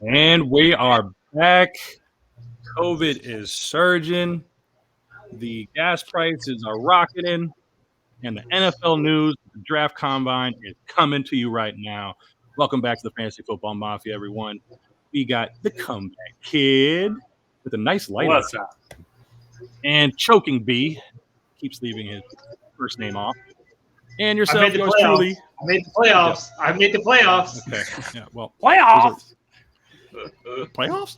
And we are back. COVID is surging. The gas prices are rocketing. And the NFL news, the draft combine is coming to you right now. Welcome back to the Fantasy Football Mafia, everyone. We got the comeback kid with a nice lighting. What's up? And Choking B keeps leaving his first name off. And I yourself, made the yours playoffs. truly. I made the playoffs. I made the playoffs. Okay. Yeah. Well, Playoffs. Playoffs?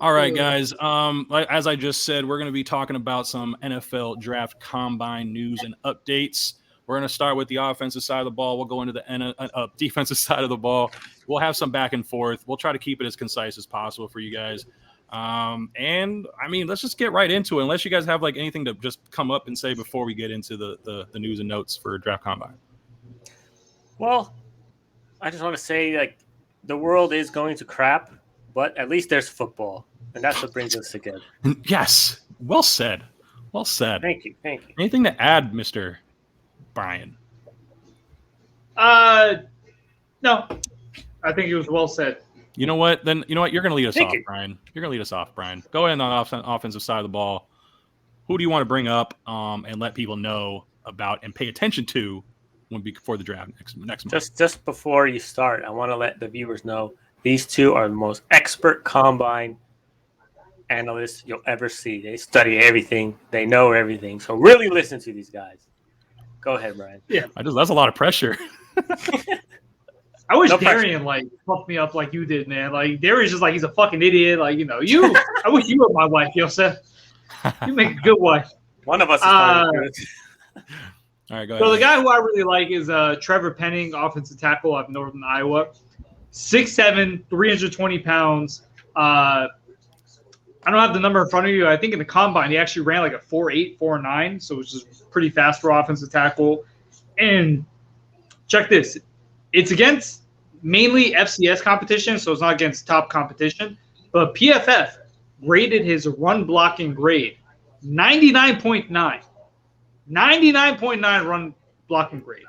All right, guys. As I just said, we're going to be talking about some NFL draft combine news and updates. We're going to start with the offensive side of the ball. We'll go into the defensive side of the ball. We'll have some back and forth. We'll try to keep it as concise as possible for you guys. And I mean, let's just get right into it. Unless you guys have like anything to just come up and say before we get into the news and notes for draft combine. Well, I just want to say, like, the world is going to crap, but at least there's football, and that's what brings us together. Yes. Well said. Well said. Thank you. Anything to add, Mr. Brian? No. I think it was well said. You know what? Then you know what? You're going to lead us Thank off, you. Brian. You're going to lead us off, Brian. Go ahead on the offensive side of the ball. Who do you want to bring up and let people know about and pay attention to before the draft next month? Just before you start, I want to let the viewers know these two are the most expert combine analysts you'll ever see. They study everything. They know everything. So really listen to these guys. Go ahead, Brian. Yeah. That's a lot of pressure. I wish No pressure. Darian pumped me up like you did, man. Like Darian's just like he's a fucking idiot. Like, you know, I wish you were my wife, Yosef. You make a good wife. One of us is probably good. All right, go So the ahead. guy who I really like is Trevor Penning, offensive tackle out of Northern Iowa. 6'7", 320 pounds. I don't have the number in front of you. I think in the combine he actually ran like a 4.8, 4.9, so it's just pretty fast for offensive tackle. And check this. It's against mainly FCS competition, so it's not against top competition. But PFF graded his run blocking grade 99.9. 99.9 run blocking grade.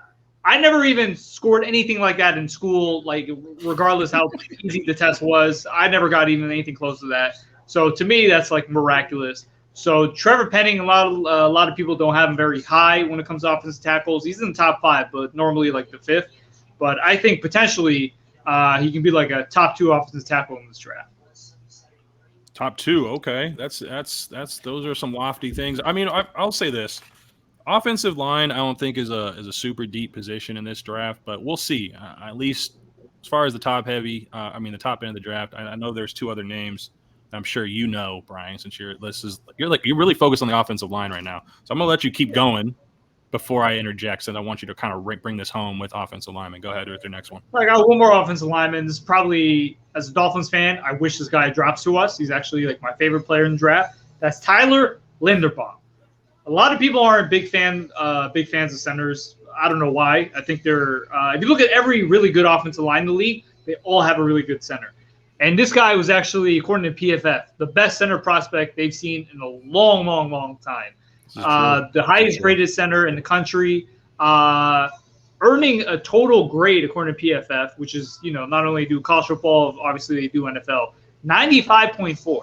I never even scored anything like that in school, like regardless how easy the test was. I never got even anything close to that. So to me, that's like miraculous. So Trevor Penning, a lot of people don't have him very high when it comes to offensive tackles. He's in the top 5, but normally like the 5th. But I think potentially he can be like a top 2 offensive tackle in this draft. Top 2, okay. That's those are some lofty things. I mean, I'll say this. Offensive line, I don't think is a super deep position in this draft, but we'll see. At least as far as the top end of the draft, I know there's 2 other names. I'm sure you know, Brian, since you're really focused on the offensive line right now. So I'm gonna let you keep going before I interject, since I want you to kind of bring this home with offensive lineman. Go ahead with your next one. I got one more offensive lineman. This is probably, as a Dolphins fan, I wish this guy drops to us. He's actually like my favorite player in the draft. That's Tyler Linderbaum. A lot of people aren't big fans of centers. I don't know why. I think they're if you look at every really good offensive line in the league, they all have a really good center. And this guy was actually, according to PFF, the best center prospect they've seen in a long, long, long time. The highest graded center in the country, earning a total grade, according to PFF, which is, you know, not only do college football, obviously they do NFL, 95.4,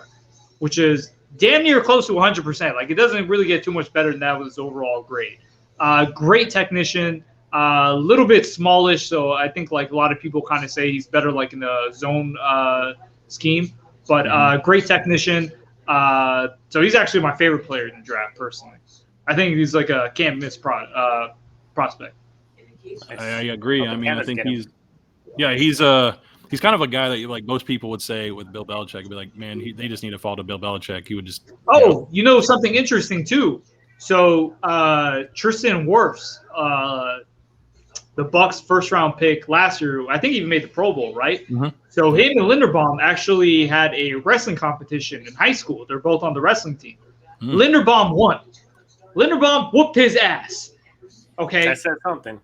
which is damn near close to 100%. Like, it doesn't really get too much better than that with his overall grade. Great technician, a little bit smallish, so I think like a lot of people kind of say he's better like in the zone scheme. But great technician. So he's actually my favorite player in the draft, personally. I think he's like a can't miss prospect. I agree. I mean, I think he's kind of a guy that like most people would say with Bill Belichick, would be like, man, they just need to fall to Bill Belichick. He would just. You know something interesting too. So Tristan Wirfs, the Bucs first round pick last year, I think he even made the Pro Bowl, right? Mm-hmm. So him and Linderbaum actually had a wrestling competition in high school. They're both on the wrestling team. Mm. Linderbaum won. Linderbaum whooped his ass. Okay. That said something.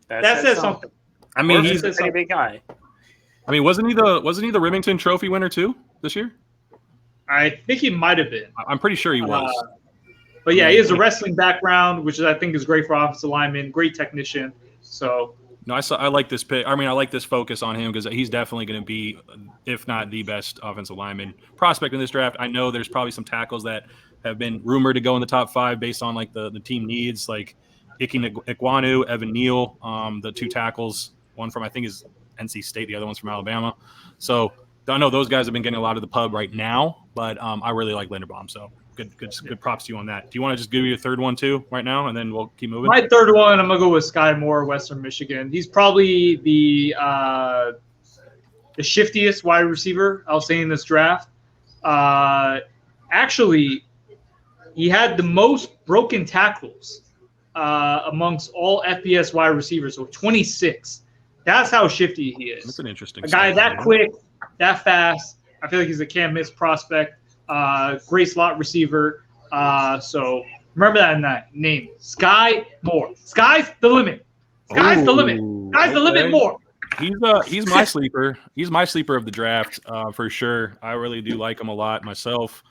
That says something. I mean, he's a pretty big guy. I mean, wasn't he the Remington Trophy winner too this year? I think he might have been. I'm pretty sure he was. But yeah, he has a wrestling background, which I think is great for offensive linemen. Great technician. So No, I like this pick. I mean, I like this focus on him because he's definitely going to be, if not the best offensive lineman prospect in this draft. I know there's probably some tackles that have been rumored to go in the top 5 based on like the team needs, like Ike Ikwanu, Evan Neal, the 2 tackles, one from I think is NC State, the other one's from Alabama. So I know those guys have been getting a lot of the pub right now, but I really like Linderbaum. So good props to you on that. Do you want to just give me your third one too right now, and then we'll keep moving? My third one, I'm gonna go with Sky Moore, Western Michigan. He's probably the shiftiest wide receiver I'll say in this draft. Actually, he had the most broken tackles amongst all FBS wide receivers, so 26. That's how shifty he is. That's an interesting. A guy that quick, that fast. I feel like he's a can't miss prospect. Great slot receiver. So remember that name, Sky Moore. Sky's the limit. Sky's the limit. Sky's the limit more. He's my sleeper. He's my sleeper of the draft for sure. I really do like him a lot myself.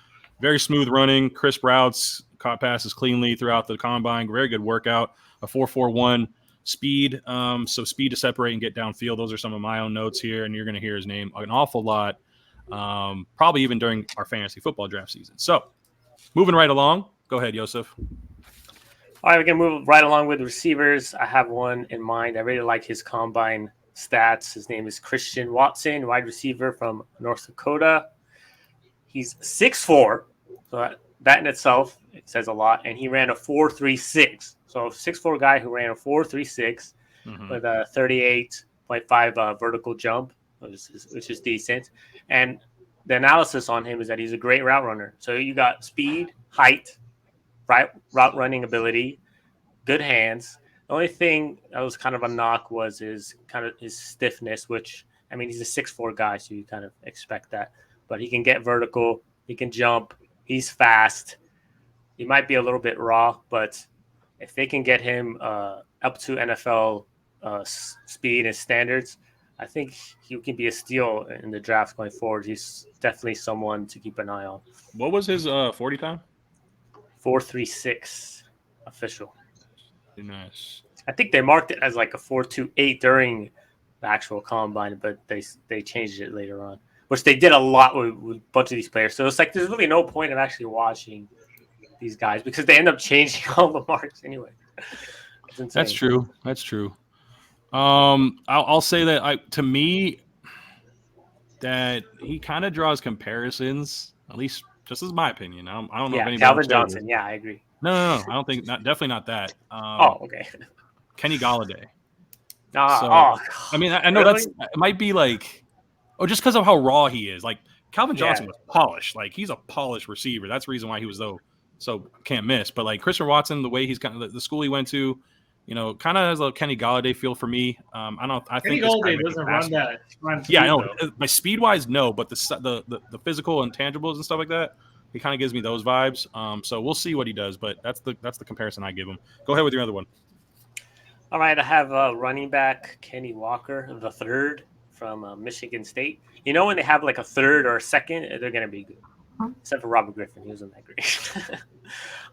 Very smooth running, crisp routes, caught passes cleanly throughout the combine. Very good workout. A 4.41 speed. So speed to separate and get downfield. Those are some of my own notes here, and you're going to hear his name an awful lot. Probably even during our fantasy football draft season. So moving right along. Go ahead, Yosef. All right, we're going to move right along with receivers. I have one in mind. I really like his combine stats. His name is Christian Watson, wide receiver from North Dakota. He's 6'4", so that in itself it says a lot. And he ran a 4.36. So a 6'4" guy who ran a 4.36 with a 38.5 vertical jump, which is decent. And the analysis on him is that he's a great route runner. So you got speed, height, route running ability, good hands. The only thing that was kind of a knock was his stiffness, which, I mean, he's a 6'4" guy, so you kind of expect that. But he can get vertical, he can jump, he's fast. He might be a little bit raw, but if they can get him up to NFL speed and standards, I think he can be a steal in the draft going forward. He's definitely someone to keep an eye on. What was his 40 time? 4.36 official. Nice. I think they marked it as like a 4.28 during the actual combine, but they changed it later on, which they did a lot with a bunch of these players. So it's like there's really no point of actually watching these guys because they end up changing all the marks anyway. That's true. I'll say that to me that he kind of draws comparisons, at least just as my opinion. I don't know if anybody Calvin Johnson. Yeah, I agree. No. I don't think definitely not that. Okay. Kenny Galladay. I mean, I know really? it might be like, just because of how raw he is. Like Calvin Johnson was polished. Like he's a polished receiver. That's the reason why he was so can't miss. But like Christian Watson, the way he's kind of the school he went to, kind of has a Kenny Galladay feel for me. I think Kenny Galladay doesn't run that. Yeah, I know. By speed wise, no, but the physical intangibles and stuff like that, he kind of gives me those vibes. So we'll see what he does, but that's the comparison I give him. Go ahead with your other one. All right, I have running back Kenny Walker, the third from Michigan State. When they have like a third or a second, they're going to be good. Except for Robert Griffin, he wasn't that great.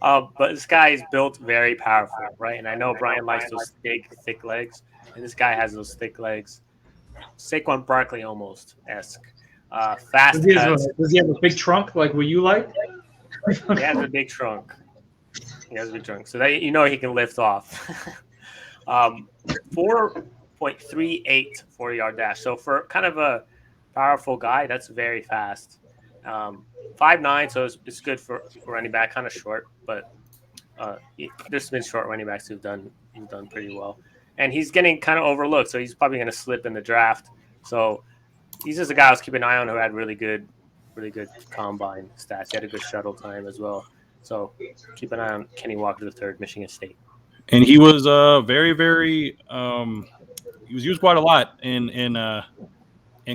But this guy is built very powerful, right? And I know Brian likes those big, thick legs, and this guy has those thick legs. Saquon Barkley almost-esque. Fast cuts. Does he have a big trunk like what you like? He has a big trunk. So that he can lift off. 4.38 4-yard dash. So for kind of a powerful guy, that's very fast. 5'9", so it's good for running back. Kind of short, but there's been short running backs who've done pretty well. And he's getting kind of overlooked, so he's probably going to slip in the draft. So he's just a guy I was keeping an eye on who had really good combine stats. He had a good shuttle time as well. So keep an eye on Kenny Walker III, Michigan State. And he was very, very he was used quite a lot in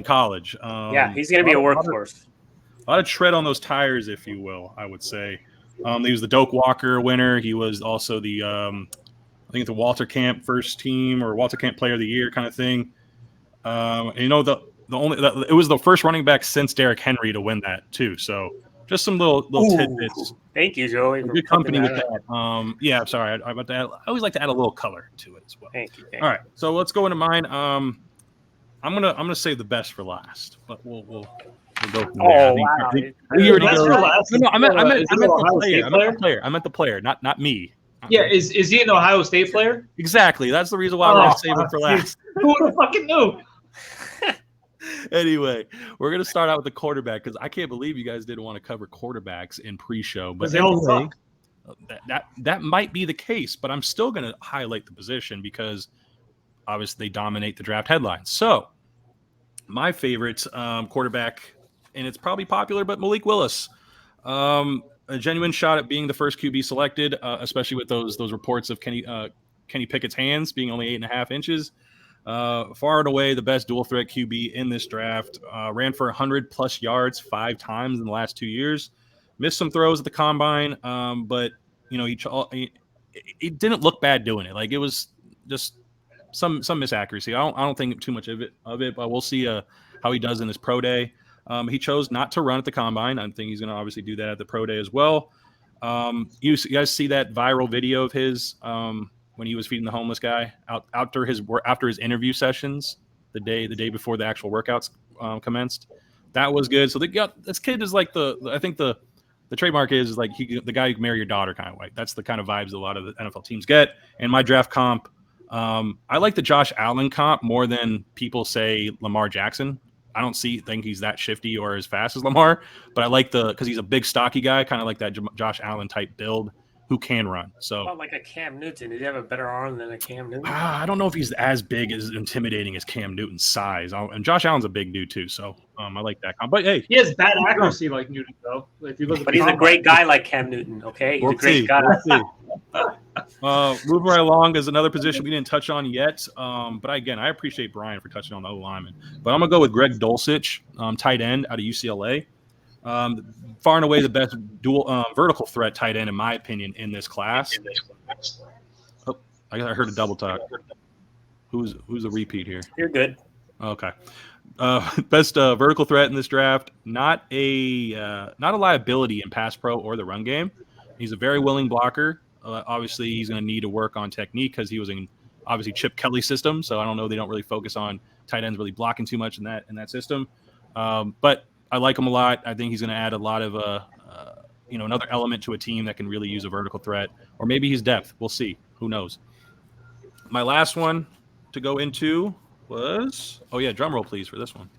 college. He's going to be a workhorse. A lot of tread on those tires, if you will, I would say. He was the Doak Walker winner. He was also the I think it's the Walter Camp first team or Walter Camp Player of the Year kind of thing. It was the first running back since Derrick Henry to win that too. So Just some little tidbits. Thank you, Joey. For Good company with that. that. Yeah, I'm sorry. I always like to add a little color to it as well. Thank you. All right, so let's go into mine. I'm gonna save the best for last, but we'll go from there. Wow! No, I meant the player. I meant the player, not me. Yeah, is he an Ohio State player? Exactly. That's the reason why we're gonna save it for last. Who would have fucking knew? Anyway, we're gonna start out with the quarterback because I can't believe you guys didn't want to cover quarterbacks in pre-show, but they all suck. That might be the case, but I'm still gonna highlight the position because obviously they dominate the draft headlines. So my favorite quarterback, and it's probably popular, but Malik Willis, a genuine shot at being the first QB selected, especially with those reports of Kenny Pickett's hands being only 8.5 inches. Far and away the best dual threat QB in this draft. Ran for 100+ yards 5 times in the last 2 years. Missed some throws at the combine, but he didn't look bad doing it. Like it was just some misaccuracy. I don't think too much of it, but we'll see how he does in his pro day. He chose not to run at the combine. I think he's going to obviously do that at the pro day as well. You guys see that viral video of his when he was feeding the homeless guy after his interview sessions the day before the actual workouts commenced. That was good. So this kid is like I think the trademark is like the guy who can marry your daughter kind of way. That's the kind of vibes a lot of the NFL teams get. And my draft comp, I like the Josh Allen comp more than people say Lamar Jackson. I don't think he's that shifty or as fast as Lamar, but I like because he's a big stocky guy, kind of like that Josh Allen type build who can run. So like a Cam Newton. Did he have a better arm than a Cam Newton? I don't know if he's as big as intimidating as Cam Newton's size. And Josh Allen's a big dude too, so I like that comp. But hey, he has bad accuracy like Newton though. If you look but he's a great guy like Cam Newton. Okay, he's a great guy. Moving right along is another position we didn't touch on yet. But again, I appreciate Brian for touching on the O-lineman. But I'm gonna go with Greg Dulcich, tight end out of UCLA. Far and away the best dual vertical threat tight end in my opinion in this class. Oh, I heard a double talk. Who's a repeat here? You're good. Okay. Best vertical threat in this draft. Not a liability in pass pro or the run game. He's a very willing blocker. Obviously, he's going to need to work on technique because he was in obviously Chip Kelly's system. So I don't know. They don't really focus on tight ends really blocking too much in that system. But I like him a lot. I think he's going to add a lot of another element to a team that can really use a vertical threat, or maybe he's depth. We'll see. Who knows? My last one to go into was drum roll please for this one.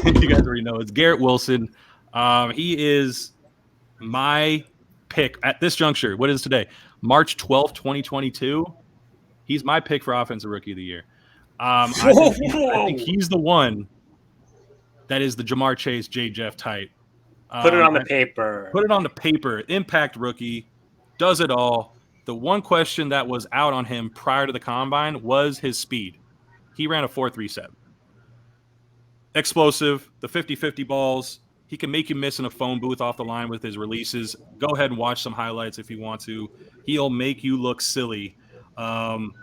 You guys already know it's Garrett Wilson. He is my pick at this juncture. What is today? March 12th, 2022. He's my pick for Offensive Rookie of the Year. I think he's the one that is the Jamar Chase, J. Jeff type. Put it on the paper. Put it on the paper. Impact rookie. Does it all. The one question that was out on him prior to the combine was his speed. He ran a 4.37. Explosive. The 50-50 balls. He can make you miss in a phone booth off the line with his releases. Go ahead and watch some highlights if you want to. He'll make you look silly. And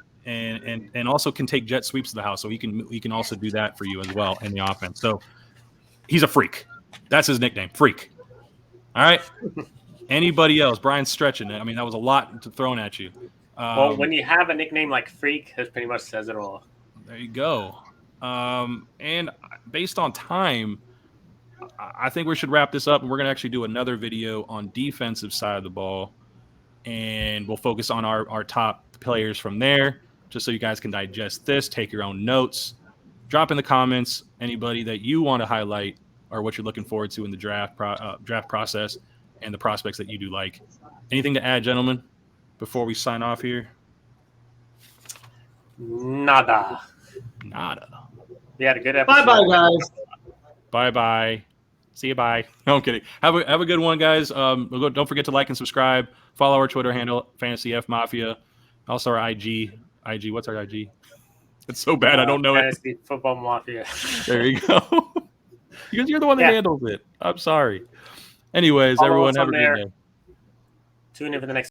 also can take jet sweeps to the house. So he can also do that for you as well in the offense. So he's a freak. That's his nickname, freak. All right. Anybody else? Brian's stretching it. I mean, that was a lot thrown at you. Well, when you have a nickname like freak, that pretty much says it all. There you go. And based on time, I think we should wrap this up, and we're going to actually do another video on defensive side of the ball, and we'll focus on our top players from there, just so you guys can digest this, take your own notes, drop in the comments anybody that you want to highlight or what you're looking forward to in the draft process and the prospects that you do like. Anything to add, gentlemen, before we sign off here? Nada. We had a good episode. Bye-bye, guys. Bye-bye. See you, bye. No, I'm kidding. Have a good one, guys. Don't forget to like and subscribe. Follow our Twitter handle, Fantasy F Mafia. Also our IG. What's our IG? It's so bad I don't know Fantasy it. Football Mafia. There you go. Because you're the one that handles it. I'm sorry. Anyways, everyone, have a good day. Tune in for the next